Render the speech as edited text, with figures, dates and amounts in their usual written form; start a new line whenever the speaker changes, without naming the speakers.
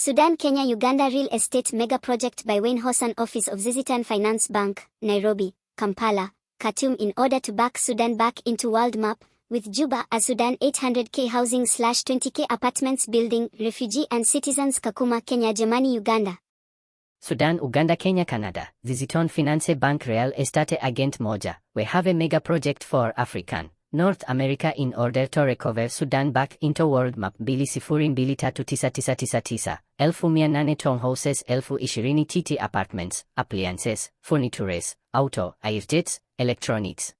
Sudan Kenya Uganda Real Estate Mega Project by Wayne Hossan Office of ZizitonFinanceBank, Nairobi, Kampala, Khartoum in order to back Sudan back into world map, with Juba as Sudan 800k housing/20k apartments building, refugee and citizens Kakuma Kenya Germany Uganda.
Sudan Uganda Kenya Canada, ZizitonFinanceBank Real Estate Agent Moja, we have a mega project for African, North America in order to recover Sudan back into world map 20239999 1800 townhouses 1020 TT apartments, appliances, furnitures, auto, airjets, electronics,